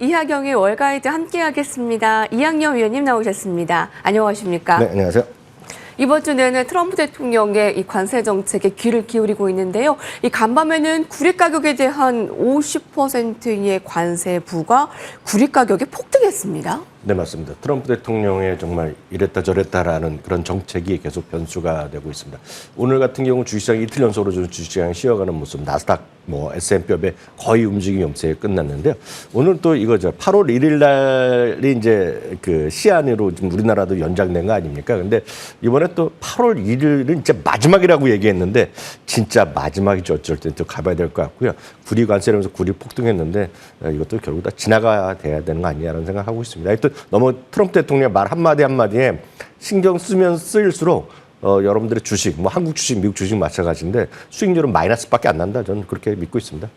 이하경의 월가이드 함께하겠습니다. 이학년 위원님 나오셨습니다. 안녕하십니까? 네, 안녕하세요. 이번 주 내내 트럼프 대통령의 이 관세 정책에 귀를 기울이고 있는데요. 이 간밤에는 구리 가격에 대한 50%의 관세 부과 구리 가격이 폭등했습니다. 네, 맞습니다. 트럼프 대통령의 정말 이랬다 저랬다라는 그런 정책이 계속 변수가 되고 있습니다. 오늘 같은 경우 주식시장이 이틀 연속으로 주식시장이 쉬어가는 모습, 나스닥, S&P업에 거의 움직임이 없이 끝났는데요. 오늘 또 이거죠. 8월 1일 날이 이제 그 시한으로 지금 우리나라도 연장된 거 아닙니까? 근데 이번에 또 8월 1일은 이제 마지막이라고 얘기했는데 진짜 마지막이죠. 어쩔 땐 또 가봐야 될 것 같고요. 구리 관세라면서 구리 폭등했는데 이것도 결국 다 지나가야 돼야 되는 거 아니냐라는 생각하고 있습니다. 하여튼 너무 트럼프 대통령 말 한마디 한마디에 신경 쓰면 쓸수록 여러분들의 주식, 한국 주식, 미국 주식 마찬가지인데 수익률은 마이너스밖에 안 난다. 저는 그렇게 믿고 있습니다.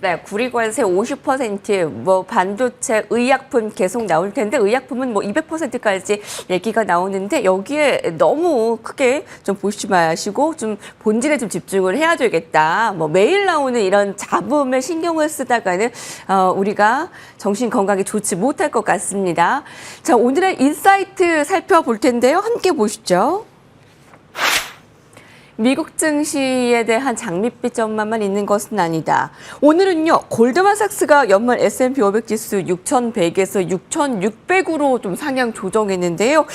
네, 구리 관세 50%, 반도체, 의약품 계속 나올 텐데 의약품은 200%까지 얘기가 나오는데 여기에 너무 크게 좀 보시지 마시고 좀 본질에 좀 집중을 해야 되겠다. 매일 나오는 이런 잡음에 신경을 쓰다가는 우리가 정신 건강에 좋지 못할 것 같습니다. 자, 오늘의 인사이트 살펴볼 텐데요. 함께 보시죠. 미국 증시에 대한 장밋빛 전망만 있는 것은 아니다. 오늘은요, 골드만삭스가 연말 S&P 500 지수 6,100에서 6,600으로 좀 상향 조정했는데요.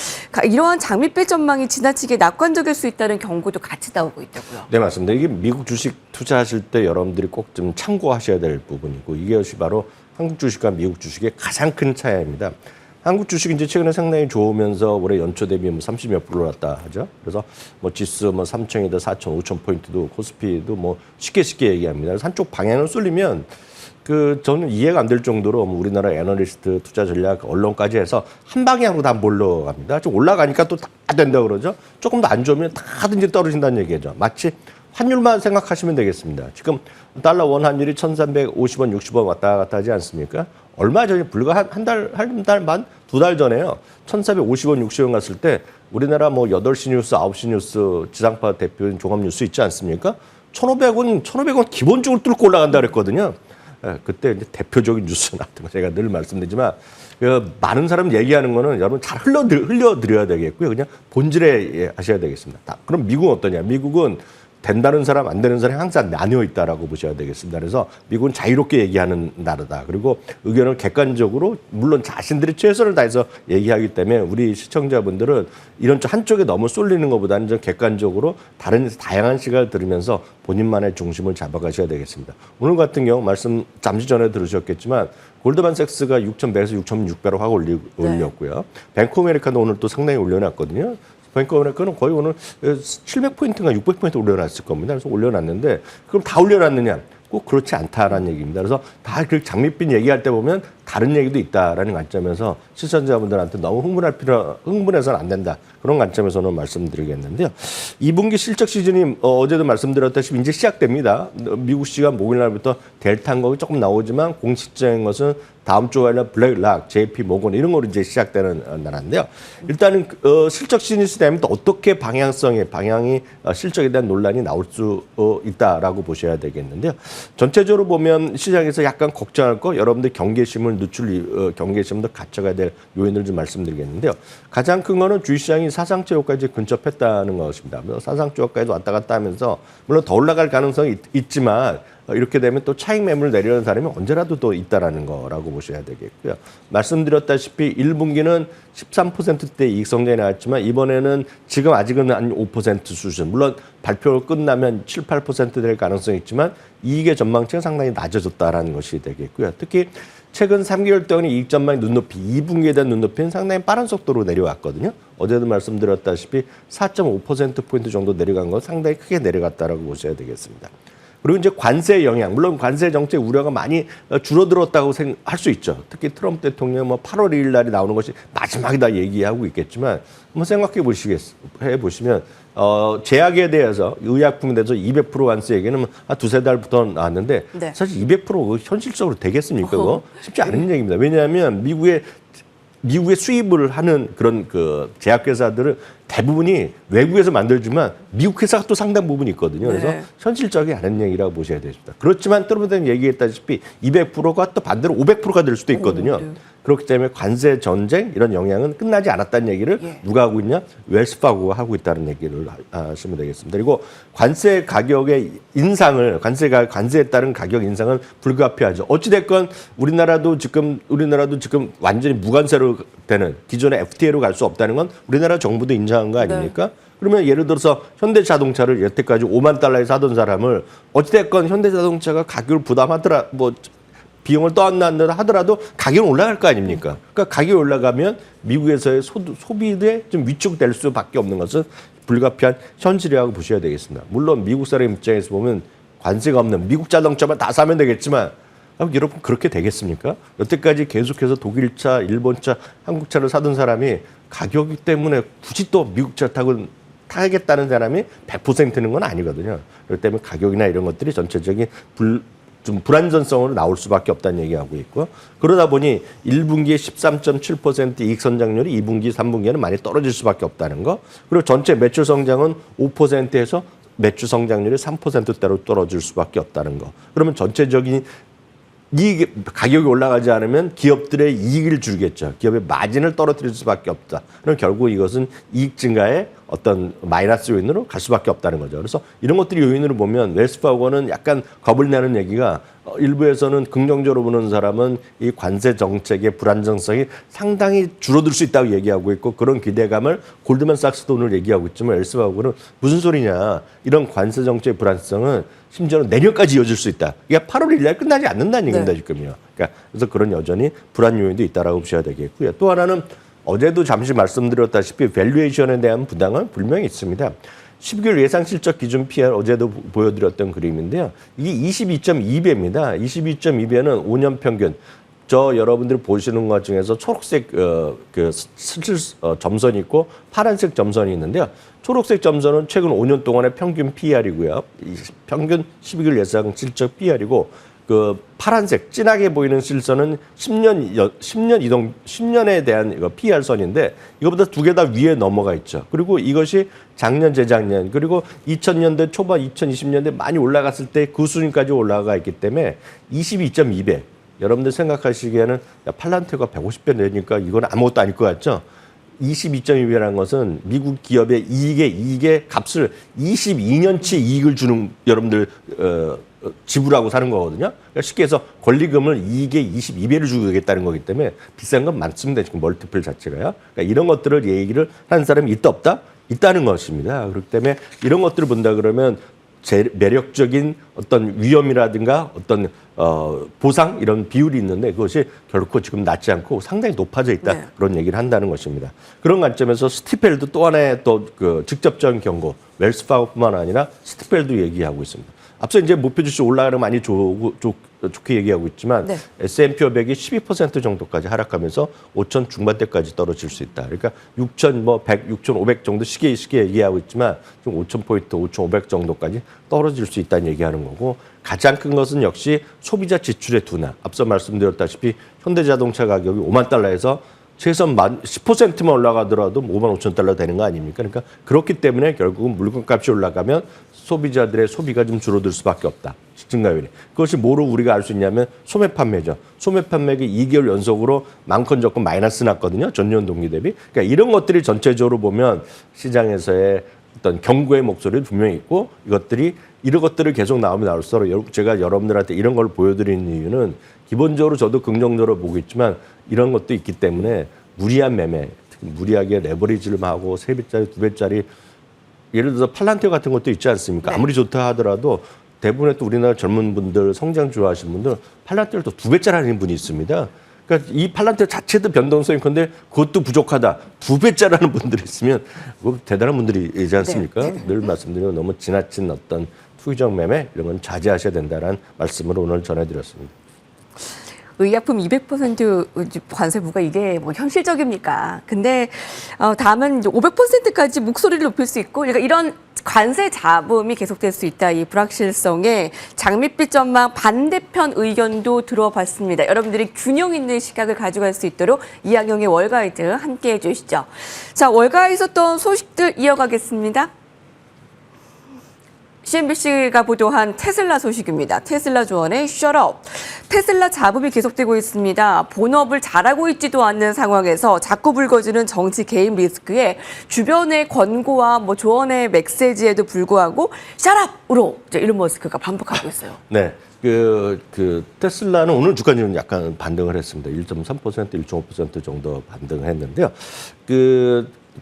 이러한 장밋빛 전망이 지나치게 낙관적일 수 있다는 경고도 같이 나오고 있다고요. 네, 맞습니다. 이게 미국 주식 투자하실 때 여러분들이 꼭 좀 참고하셔야 될 부분이고 이것이 바로 한국 주식과 미국 주식의 가장 큰 차이입니다. 한국 주식이 이제 최근에 상당히 좋으면서 올해 연초 대비 30몇 프로 올랐다 하죠. 그래서 지수 3,000이다, 4,000, 5,000 포인트도 코스피도 쉽게 얘기합니다. 그래서 한쪽 방향을 쏠리면 저는 이해가 안 될 정도로 우리나라 애널리스트, 투자 전략, 언론까지 해서 한 방향으로 다 몰러갑니다. 좀 올라가니까 또 다 된다 그러죠. 조금 더 안 좋으면 다든지 떨어진다는 얘기죠. 마치 환율만 생각하시면 되겠습니다. 지금 달러 원 환율이 1,350원, 60원 왔다 갔다 하지 않습니까? 얼마 전에 불과 한 달 반, 두 달 전에요. 1,450원, 60원 갔을 때 우리나라 8시 뉴스, 9시 뉴스 지상파 대표인 종합뉴스 있지 않습니까? 1,500원 기본적으로 뚫고 올라간다 그랬거든요. 그때 이제 대표적인 뉴스 나왔던 거 제가 늘 말씀드리지만 많은 사람 얘기하는 거는 여러분 잘 흘려드려야 되겠고요. 그냥 본질에 하셔야 되겠습니다. 그럼 미국은 어떠냐? 미국은 된다는 사람, 안 되는 사람이 항상 나뉘어 있다라고 보셔야 되겠습니다. 그래서 미국은 자유롭게 얘기하는 나라다. 그리고 의견을 객관적으로 물론 자신들이 최선을 다해서 얘기하기 때문에 우리 시청자분들은 이런 한쪽에 너무 쏠리는 것보다는 좀 객관적으로 다양한 시각을 들으면서 본인만의 중심을 잡아가셔야 되겠습니다. 오늘 같은 경우 말씀 잠시 전에 들으셨겠지만 골드만삭스가 6,100에서 6,600로 확 올렸고요. 뱅크 오브 아메리카도 오늘 또 상당히 올려놨거든요. 뱅크 오브 아메리카는 거의 오늘 700포인트인가 600포인트 올려놨을 겁니다. 그래서 올려놨는데 그럼 다 올려놨느냐? 꼭 그렇지 않다라는 얘기입니다. 그래서 다 그 장밋빛 얘기할 때 보면 다른 얘기도 있다라는 관점에서 시청자분들한테 너무 흥분해서는 안 된다. 그런 관점에서는 말씀드리겠는데요. 2분기 실적 시즌이 어제도 말씀드렸다시피 이제 시작됩니다. 미국 시간 목요일 날부터 델타 항공이 조금 나오지만 공식적인 것은 다음 주 화요일 블랙락, JP 모건 이런 거로 이제 시작되는 나라인데요. 일단은 실적 시즌이 되면 또 어떻게 방향이 실적에 대한 논란이 나올 수 있다라고 보셔야 되겠는데요. 전체적으로 보면 시장에서 약간 걱정할 거 여러분들 경계심을 경계심도 갖춰가야 될 요인을 좀 말씀드리겠는데요. 가장 큰 거는 주식시장이 사상적 효과에 근접했다는 것입니다. 사상적 효과에도 왔다 갔다 하면서 물론 더 올라갈 가능성이 있지만 이렇게 되면 또 차익 매물을 내려는 사람이 언제라도 또 있다라는 거라고 보셔야 되겠고요. 말씀드렸다시피 1분기는 13%대 이익 성장이 나왔지만 이번에는 지금 아직은 한 5% 수준. 물론 발표가 끝나면 7, 8% 될 가능성이 있지만 이익의 전망치가 상당히 낮아졌다라는 것이 되겠고요. 특히 최근 3개월 동안 이익 전망의 눈높이, 2분기에 대한 눈높이는 상당히 빠른 속도로 내려왔거든요. 어제도 말씀드렸다시피 4.5%포인트 정도 내려간 건 상당히 크게 내려갔다라고 보셔야 되겠습니다. 그리고 이제 관세 영향, 물론 관세 정책 우려가 많이 줄어들었다고 할 수 있죠. 특히 트럼프 대통령 8월 2일 날이 나오는 것이 마지막이다 얘기하고 있겠지만 한번 생각해 보시면 제약에 대해서 의약품에 대해서 200% 관세 얘기는 한 두세 달부터 나왔는데 사실 200% 현실적으로 되겠습니까? 그거 쉽지 않은 얘기입니다. 왜냐하면 미국의 미국에 수입을 하는 그런 그 제약회사들은 대부분이 외국에서 만들지만 미국 회사가 또 상당 부분이 있거든요. 그래서 네. 현실적이 않은 얘기라고 보셔야 되겠습니다. 그렇지만 또 얘기했다시피 200%가 또 반대로 500%가 될 수도 있거든요. 네. 그렇기 때문에 관세 전쟁 이런 영향은 끝나지 않았다는 얘기를 예. 누가 하고 있냐? 웰스파고가 하고 있다는 얘기를 하시면 되겠습니다. 그리고 관세 가격의 인상을 관세에 따른 가격 인상은 불가피하죠. 어찌 됐건 우리나라도 지금 완전히 무관세로 되는 기존의 FTA로 갈 수 없다는 건 우리나라 정부도 인정한 거 아닙니까? 그러면 예를 들어서 현대자동차를 여태까지 5만 달러에 사던 사람을 어찌됐건 현대자동차가 가격을 부담하더라 비용을 떠안는다 하더라도 가격은 올라갈 거 아닙니까? 그러니까 가격이 올라가면 미국에서의 소비에 좀 위축될 수밖에 없는 것은 불가피한 현실이라고 보셔야 되겠습니다. 물론 미국 사람 입장에서 보면 관세가 없는 미국 자동차만 다 사면 되겠지만 여러분 그렇게 되겠습니까? 여태까지 계속해서 독일차, 일본차, 한국차를 사던 사람이 가격 때문에 굳이 또 미국 차 타겠다는 사람이 100%는 건 아니거든요. 그렇기 때문에 가격이나 이런 것들이 전체적인 좀 불안전성으로 나올 수밖에 없다는 얘기하고 있고 그러다 보니 1분기에 13.7% 이익 성장률이 2분기, 3분기에는 많이 떨어질 수밖에 없다는 거. 그리고 전체 매출 성장은 5%에서 매출 성장률이 3%대로 떨어질 수밖에 없다는 거. 그러면 전체적인 가격이 올라가지 않으면 기업들의 이익을 줄겠죠. 기업의 마진을 떨어뜨릴 수밖에 없다. 그럼 결국 이것은 이익 증가의 어떤 마이너스 요인으로 갈 수밖에 없다는 거죠. 그래서 이런 것들이 요인으로 보면 웰스파고는 약간 겁을 내는 얘기가 일부에서는 긍정적으로 보는 사람은 이 관세 정책의 불안정성이 상당히 줄어들 수 있다고 얘기하고 있고 그런 기대감을 골드만삭스도 오늘 얘기하고 있지만 웰스파고는 무슨 소리냐. 이런 관세 정책의 불안정성은 심지어는 내년까지 이어질 수 있다. 이게 8월 1일 날 끝나지 않는다는 얘기입니다. 지금요. 그러니까 그래서 그런 여전히 불안 요인도 있다라고 보셔야 되겠고요. 또 하나는 어제도 잠시 말씀드렸다시피 밸류에이션에 대한 부담은 분명히 있습니다. 12개월 예상 실적 기준 PR 어제도 보여드렸던 그림인데요. 이게 22.2배입니다. 22.2배는 5년 평균. 여러분들이 보시는 것 중에서 초록색 점선이 있고 파란색 점선이 있는데요. 초록색 점선은 최근 5년 동안의 평균 PR이고요. 평균 12개월 예상 실적 PR이고 그 파란색 진하게 보이는 실선은 10년에 대한 이거 PR 선인데 이거보다 두 개 다 위에 넘어가 있죠. 그리고 이것이 작년, 재작년 그리고 2000년대 초반, 2020년대 많이 올라갔을 때 그 수준까지 올라가 있기 때문에 22.2배. 여러분들 생각하시기에는 팔란티어가 150배 내니까 이건 아무것도 아닐 것 같죠? 22.2배라는 것은 미국 기업의 이익의 값을 22년치 이익을 주는 여러분들 지불하고 사는 거거든요. 그러니까 쉽게 해서 권리금을 이익의 22배를 주고 되겠다는 거기 때문에 비싼 건 많습니다. 지금 멀티플 자체가요. 그러니까 이런 것들을 얘기를 하는 사람이 있다 없다? 있다는 것입니다. 그렇기 때문에 이런 것들을 본다 그러면 매력적인 어떤 위험이라든가 어떤 보상 이런 비율이 있는데 그것이 결코 지금 낮지 않고 상당히 높아져 있다. 네. 그런 얘기를 한다는 것입니다. 그런 관점에서 스티펠도 또 하나의 또 그 직접적인 경고 웰스파고뿐만 아니라 스티펠도 얘기하고 있습니다. 앞서 이제 목표 주식 올라가는 많이 좋게 얘기하고 있지만 네. S&P 500이 12% 정도까지 하락하면서 5천 중반대까지 떨어질 수 있다. 그러니까 6,100, 6,500 정도 쉽게 얘기하고 있지만 좀 5,000포인트, 5,500 정도까지 떨어질 수 있다는 얘기하는 거고 가장 큰 것은 역시 소비자 지출의 둔화. 앞서 말씀드렸다시피 현대자동차 가격이 5만 달러에서 최소한 10%만 올라가더라도 5만 5천 달러 되는 거 아닙니까? 그러니까 그렇기 때문에 결국은 물건값이 올라가면 소비자들의 소비가 좀 줄어들 수밖에 없다. 증가율이. 그것이 뭐로 우리가 알 수 있냐면 소매 판매죠. 소매 판매가 2개월 연속으로 많건 적건 마이너스 났거든요. 전년 동기 대비. 그러니까 이런 것들이 전체적으로 보면 시장에서의 어떤 경고의 목소리도 분명히 있고 이런 것들을 계속 나오면 나올수록 제가 여러분들한테 이런 걸 보여드리는 이유는 기본적으로 저도 긍정적으로 보고 있지만 이런 것도 있기 때문에 무리한 매매, 특히 무리하게 레버리지를 하고 3배짜리, 2배짜리 예를 들어서 팔란티어 같은 것도 있지 않습니까? 네. 아무리 좋다 하더라도 대부분의 또 우리나라 젊은 분들, 성장 좋아하시는 분들 팔란티어를 또 2배짜리 하는 분이 있습니다. 그러니까 이 팔란티어 자체도 변동성이 큰데 그것도 부족하다. 2배짜리 하는 분들이 있으면 그거 대단한 분들이지 않습니까? 네. 늘 말씀드리면 너무 지나친 어떤 투기적 매매 이런 건 자제하셔야 된다는 말씀을 오늘 전해드렸습니다. 의약품 200% 관세부가 이게 뭐 현실적입니까? 근데 다음은 500%까지 목소리를 높일 수 있고 그러니까 이런 관세 잡음이 계속될 수 있다. 이 불확실성에 장밋빛 전망 반대편 의견도 들어봤습니다. 여러분들이 균형 있는 시각을 가져갈 수 있도록 이학영의 월가이드 함께해 주시죠. 자, 월가에 있었던 소식들 이어가겠습니다. CNBC가 보도한 테슬라 소식입니다. 테슬라 조언의 셧업. 테슬라 잡음이 계속되고 있습니다. 본업을 잘하고 있지도 않는 상황에서 자꾸 불거지는 정치 개입 리스크에 주변의 권고와 뭐 조언의 메시지에도 불구하고 셧업으로 일론 머스크가 반복하고 있어요. 네. 그 테슬라는 오늘 주가는 약간 반등을 했습니다. 1.3%, 1.5% 정도 반등을 했는데요.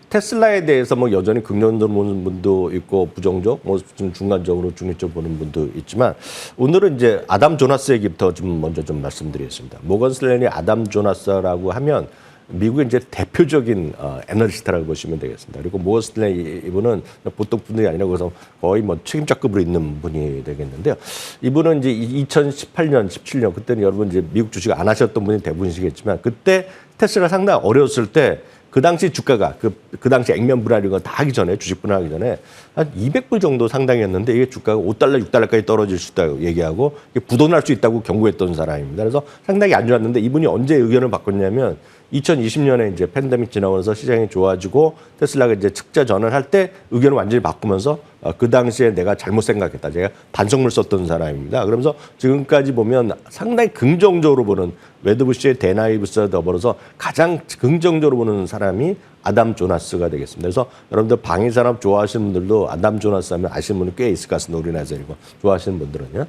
테슬라에 대해서 뭐 여전히 긍정적으로 보는 분도 있고 부정적, 뭐 좀 중간적으로 중립적으로 보는 분도 있지만 오늘은 이제 아담 조나스 얘기부터 좀 먼저 좀 말씀드리겠습니다. 모건 스탠리 아담 조나스라고 하면 미국의 이제 대표적인 애널리스트라고 보시면 되겠습니다. 그리고 모건 스탠리 이분은 보통 분이 아니라 그래서 거의 뭐 책임자급으로 있는 분이 되겠는데요. 이분은 이제 2018년, 17년 그때는 여러분 이제 미국 주식 안 하셨던 분이 대부분이시겠지만 그때 테슬라 상당히 어려웠을 때. 그 당시 주가가 그 당시 액면 분할 이거 다 하기 전에 주식 분할하기 전에 한 200불 정도 상당했는데 이게 주가가 5달러, 6달러까지 떨어질 수 있다고 얘기하고 부도날 수 있다고 경고했던 사람입니다. 그래서 상당히 안 좋았는데 이분이 언제 의견을 바꿨냐면 2020년에 이제 팬데믹 지나면서 시장이 좋아지고 테슬라가 이제 측자 전환할 때 의견을 완전히 바꾸면서 그 당시에 내가 잘못 생각했다. 제가 반성문을 썼던 사람입니다. 그러면서 지금까지 보면 상당히 긍정적으로 보는 웨드부시의 데나이브스와 더불어서 가장 긍정적으로 보는 사람이 아담 조나스가 되겠습니다. 그래서 여러분들 방위산업 좋아하시는 분들도 아담 조나스 하면 아시는 분이 꽤 있을 것 같습니다. 우리나라에서 이거 좋아하시는 분들은요.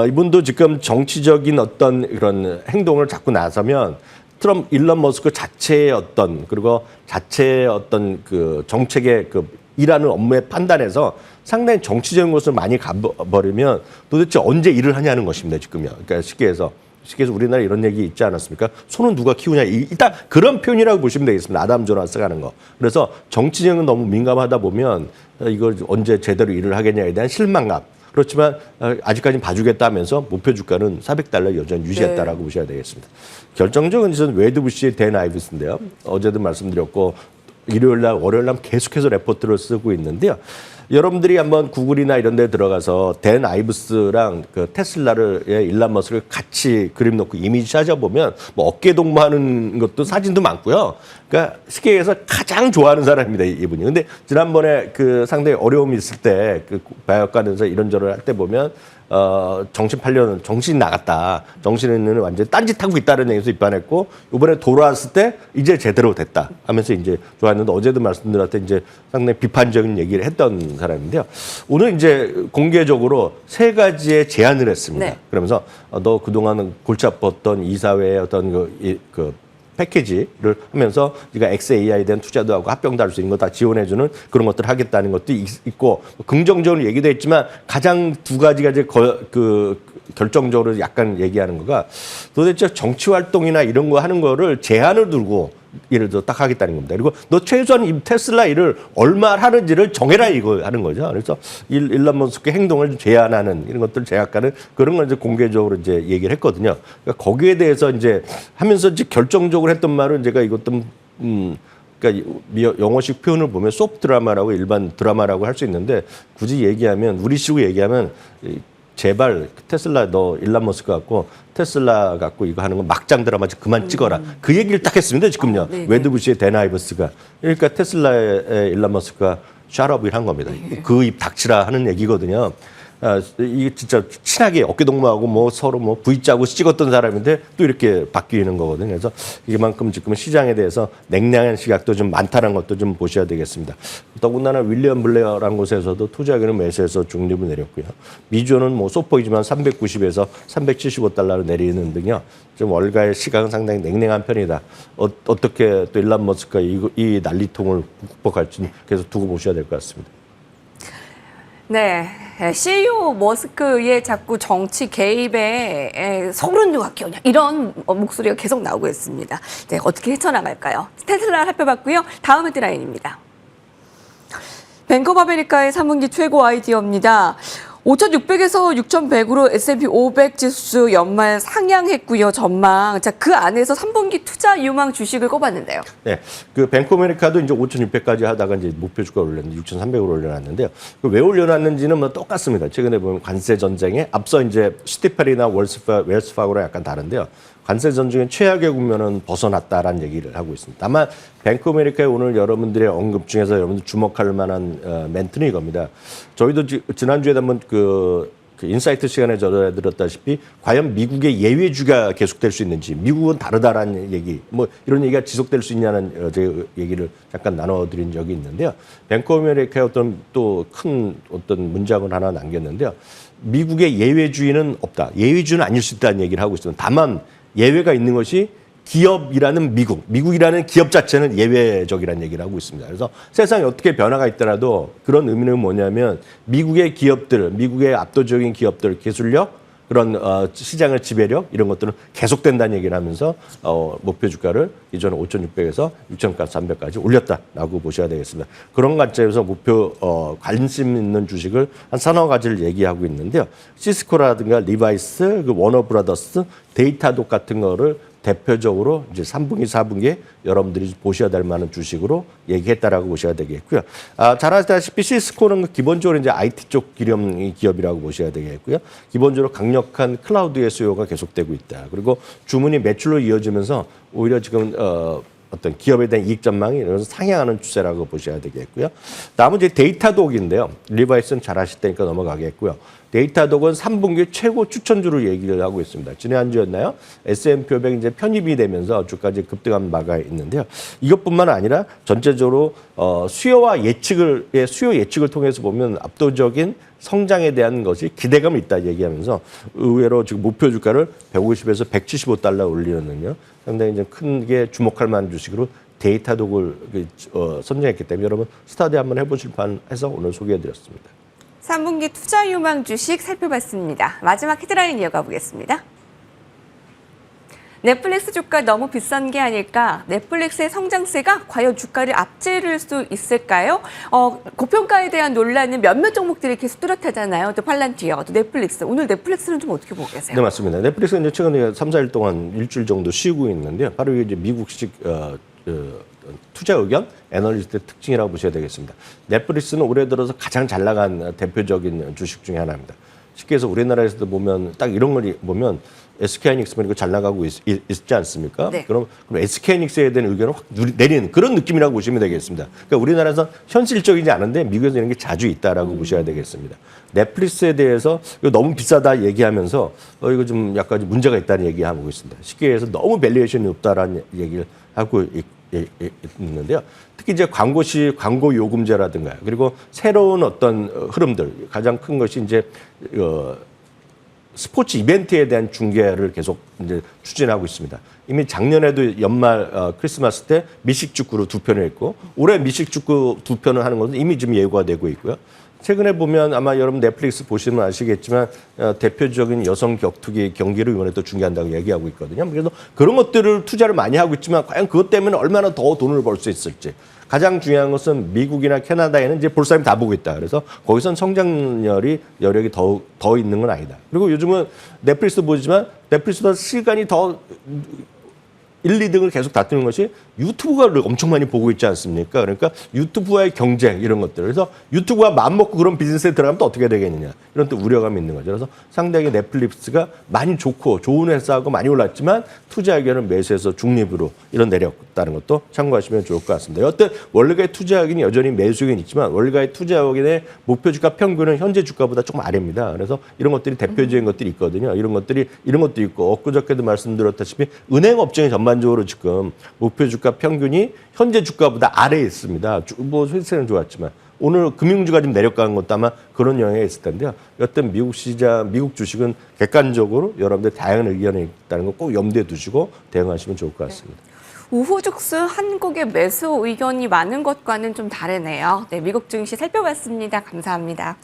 이분도 지금 정치적인 어떤 그런 행동을 자꾸 나서면 일론 머스크 자체의 어떤 그리고 자체의 어떤 그 정책의 그 일하는 업무의 판단에서 상당히 정치적인 것을 많이 가버리면 도대체 언제 일을 하냐는 것입니다. 지금요. 그러니까 쉽게 해서 우리나라에 이런 얘기 있지 않았습니까? 소는 누가 키우냐. 일단 그런 표현이라고 보시면 되겠습니다. 아담 조나스가 하는 거. 그래서 정치적인 너무 민감하다 보면 이걸 언제 제대로 일을 하겠냐에 대한 실망감. 그렇지만 아직까지는 봐주겠다 하면서 목표 주가는 400달러 여전히 유지했다라고 네. 보셔야 되겠습니다. 결정적인 것은 웨드부시의 댄 아이브스인데요. 어제도 말씀드렸고 일요일 날 월요일 날 계속해서 레포트를 쓰고 있는데요. 여러분들이 한번 구글이나 이런 데 들어가서 댄 아이브스랑 그 테슬라를 일론 머스크를 같이 그림 놓고 이미지 찾아보면 뭐 어깨 동무하는 것도 사진도 많고요. 그러니까 쉽게 해서 가장 좋아하는 사람입니다, 이분이. 근데 지난번에 그 상당히 어려움이 있을 때 그 바이오관에서 이런저런 할 때 보면 정신 팔려는 정신이 나갔다. 정신은 완전히 딴짓하고 있다는 얘기에서 입반했고 이번에 돌아왔을 때 이제 제대로 됐다 하면서 이제 좋았는데 어제도 말씀드렸을 때 이제 상당히 비판적인 얘기를 했던 사람인데요. 오늘 이제 공개적으로 3가지의 제안을 했습니다. 네. 그러면서 너 그동안 골치 아팠던 이사회의 어떤 그 패키지를 하면서 네가 XAI에 대한 투자도 하고 합병도 할 수 있는 거 다 지원해주는 그런 것들을 하겠다는 것도 있고 긍정적으로 얘기도 했지만 가장 2가지가 이제 결정적으로 약간 얘기하는 거가 도대체 정치 활동이나 이런 거 하는 거를 제한을 두고 예를 들어 딱 하겠다는 겁니다. 그리고 너 최소한 이 테슬라 일을 얼마 하는지를 정해라 이거 하는 거죠. 그래서 일론 머스크 행동을 좀 제한하는 이런 것들 제약하는 그런 걸 이제 공개적으로 이제 얘기를 했거든요. 그러니까 거기에 대해서 이제 하면서 이제 결정적으로 했던 말은 제가 이것도 그러니까 영어식 표현을 보면 소프트 드라마라고 일반 드라마라고 할 수 있는데 굳이 얘기하면 우리식으로 얘기하면 제발 테슬라 너 일론 머스크 갖고 테슬라 갖고 이거 하는 거 막장 드라마 그만 찍어라. 그 얘기를 딱 했습니다. 지금요. 웨드부시의 댄 아이버스가. 그러니까 테슬라의 일론 머스크가 샷업을 한 겁니다. 그 입 닥치라 하는 얘기거든요. 이게 진짜 친하게 어깨동무하고 뭐 서로 뭐 V자고 찍었던 사람인데 또 이렇게 바뀌는 거거든요. 그래서 이만큼 지금 시장에 대해서 냉랭한 시각도 좀 많다는 것도 좀 보셔야 되겠습니다. 더군다나 윌리엄 블레어라는 곳에서도 투자 의견을 매수해서 중립을 내렸고요. 미주는 뭐 소폭이지만 390에서 375달러로 내리는 등요. 좀 월가의 시각은 상당히 냉랭한 편이다. 어떻게 또 일론 머스크가 이 난리통을 극복할지 계속 두고 보셔야 될 것 같습니다. 네, CEO 머스크의 자꾸 정치 개입에 서울은 누가 키우냐 이런 목소리가 계속 나오고 있습니다. 네, 어떻게 헤쳐나갈까요? 테슬라 살펴봤고요. 다음 헤드라인입니다. 뱅크 오브 아메리카의 3분기 최고 아이디어입니다. 5,600에서 6,100으로 S&P 500 지수 연말 상향했고요. 전망. 자, 그 안에서 3분기 투자 유망 주식을 꼽았는데요. 네, 그 뱅크 아메리카도 이제 5,600까지 하다가 이제 목표 주가 올렸는데 6,300으로 올려놨는데요. 왜 올려놨는지는 뭐 똑같습니다. 최근에 보면 관세 전쟁에 앞서 이제 시티펠이나 웰스파고랑 약간 다른데요. 관세 전쟁의 최악의 국면은 벗어났다라는 얘기를 하고 있습니다. 다만 뱅크 아메리카의 오늘 여러분들의 언급 중에서 여러분들 주목할 만한 멘트는 이겁니다. 저희도 지난주에 한번 그 인사이트 시간에 전해드렸다시피 과연 미국의 예외주가 계속될 수 있는지, 미국은 다르다라는 얘기, 뭐 이런 얘기가 지속될 수 있냐는 제 얘기를 잠깐 나눠드린 적이 있는데요. 뱅크 아메리카의 어떤 또 큰 어떤 문장을 하나 남겼는데요. 미국의 예외주의는 없다. 예외주는 아닐 수 있다는 얘기를 하고 있습니다. 다만 예외가 있는 것이 기업이라는 미국이라는 기업 자체는 예외적이라는 얘기를 하고 있습니다. 그래서 세상에 어떻게 변화가 있더라도 그런 의미는 뭐냐면 미국의 기업들, 미국의 압도적인 기업들, 기술력, 그런 시장의 지배력 이런 것들은 계속된다는 얘기를 하면서 목표 주가를 이전에 5,600에서 6,300까지 올렸다라고 보셔야 되겠습니다. 그런 관점에서 목표 관심 있는 주식을 한 서너 가지를 얘기하고 있는데요. 시스코라든가 리바이스, 그 워너브라더스, 데이터독 같은 거를 대표적으로 이제 3분기, 4분기에 여러분들이 보셔야 될 만한 주식으로 얘기했다라고 보셔야 되겠고요. 잘 아시다시피 시스코는 기본적으로 이제 IT 쪽 기업이라고 보셔야 되겠고요. 기본적으로 강력한 클라우드의 수요가 계속되고 있다. 그리고 주문이 매출로 이어지면서 오히려 지금 어떤 기업에 대한 이익 전망이 이런 상향하는 추세라고 보셔야 되겠고요. 다음은 이제 데이터독인데요. 리바이스는 잘 아실 테니까 넘어가겠고요. 데이터독은 3분기 최고 추천주로 얘기를 하고 있습니다. 지난주였나요? S&P 500 이제 편입이 되면서 주까지 급등한 바가 있는데요. 이것뿐만 아니라 전체적으로 수요 예측을 통해서 보면 압도적인 성장에 대한 것이 기대감이 있다 얘기하면서 의외로 지금 목표 주가를 150에서 175달러 올리는요. 상당히 이제 크게 주목할 만한 주식으로 데이터독을 선정했기 때문에 여러분 스터디 한번 해보실 만해서 오늘 소개해드렸습니다. 3분기 투자 유망 주식 살펴봤습니다. 마지막 헤드라인 이어가 보겠습니다. 넷플릭스 주가 너무 비싼 게 아닐까? 넷플릭스의 성장세가 과연 주가를 앞지를 수 있을까요? 고평가에 대한 논란은 몇몇 종목들이 계속 뚜렷하잖아요. 또 팔란티어, 또 넷플릭스. 오늘 넷플릭스는 좀 어떻게 보고 계세요? 네, 맞습니다. 넷플릭스는 이제 최근에 3, 4일 동안 일주일 정도 쉬고 있는데요. 바로 이제 미국식 투자 의견, 애널리스트의 특징이라고 보셔야 되겠습니다. 넷플릭스는 올해 들어서 가장 잘 나간 대표적인 주식 중에 하나입니다. 쉽게 해서 우리나라에서도 보면 딱 이런 걸 보면 SK하이닉스만 이거 잘 나가고 있지 않습니까? 네. 그럼 SK하이닉스에 대한 의견을 확 내리는 그런 느낌이라고 보시면 되겠습니다. 그러니까 우리나라에서 현실적이지 않은데 미국에서 이런 게 자주 있다라고 보셔야 되겠습니다. 넷플릭스에 대해서 이거 너무 비싸다 얘기하면서 이거 좀 약간 문제가 있다는 얘기하고 있습니다. 쉽게 해서 너무 밸류에이션이 높다라는 얘기를 하고 있는데요. 특히 이제 광고 요금제라든가 그리고 새로운 어떤 흐름들 가장 큰 것이 이제 스포츠 이벤트에 대한 중계를 계속 이제 추진하고 있습니다. 이미 작년에도 연말 크리스마스 때 미식축구로 2편을 했고 올해 미식축구 2편을 하는 것은 이미 지금 예고가 되고 있고요. 최근에 보면 아마 여러분 넷플릭스 보시면 아시겠지만 대표적인 여성 격투기 경기를 이번에 또 중계한다고 얘기하고 있거든요. 그래서 그런 것들을 투자를 많이 하고 있지만 과연 그것 때문에 얼마나 더 돈을 벌 수 있을지. 가장 중요한 것은 미국이나 캐나다에는 이제 볼 사람이 다 보고 있다. 그래서 거기선 여력이 더 있는 건 아니다. 그리고 요즘은 넷플릭스 보지만 넷플릭스보다 시간이 더 1, 2등을 계속 다투는 것이 유튜브가 엄청 많이 보고 있지 않습니까? 그러니까 유튜브와의 경쟁 이런 것들. 그래서 유튜브가 마음먹고 그런 비즈니스에 들어가면 또 어떻게 되겠느냐. 이런 또 우려감이 있는 거죠. 그래서 상당히 넷플릭스가 많이 좋고 좋은 회사하고 많이 올랐지만 투자 의견은 매수해서 중립으로 이런 내렸다는 것도 참고하시면 좋을 것 같습니다. 여튼 월가의 투자 의견이 여전히 매수 의견이 있지만 월가의 투자 의견의 목표 주가 평균은 현재 주가보다 조금 아래입니다. 그래서 이런 것들이 대표적인 것들이 있거든요. 이런 것도 있고 엊그저께도 말씀드렸다시피 은행 업종이 전반적으로 지금 목표 주가 평균이 현재 주가보다 아래에 있습니다. 뭐 회사는 좋았지만 오늘 금융주가 좀 내려가는 것도 아마 그런 영향이 있을 텐데요. 여튼 미국 주식은 객관적으로 여러분들 다양한 의견이 있다는 거 꼭 염두에 두시고 대응하시면 좋을 것 같습니다. 우후죽순 한국의 매수 의견이 많은 것과는 좀 다르네요. 네, 미국 증시 살펴봤습니다. 감사합니다.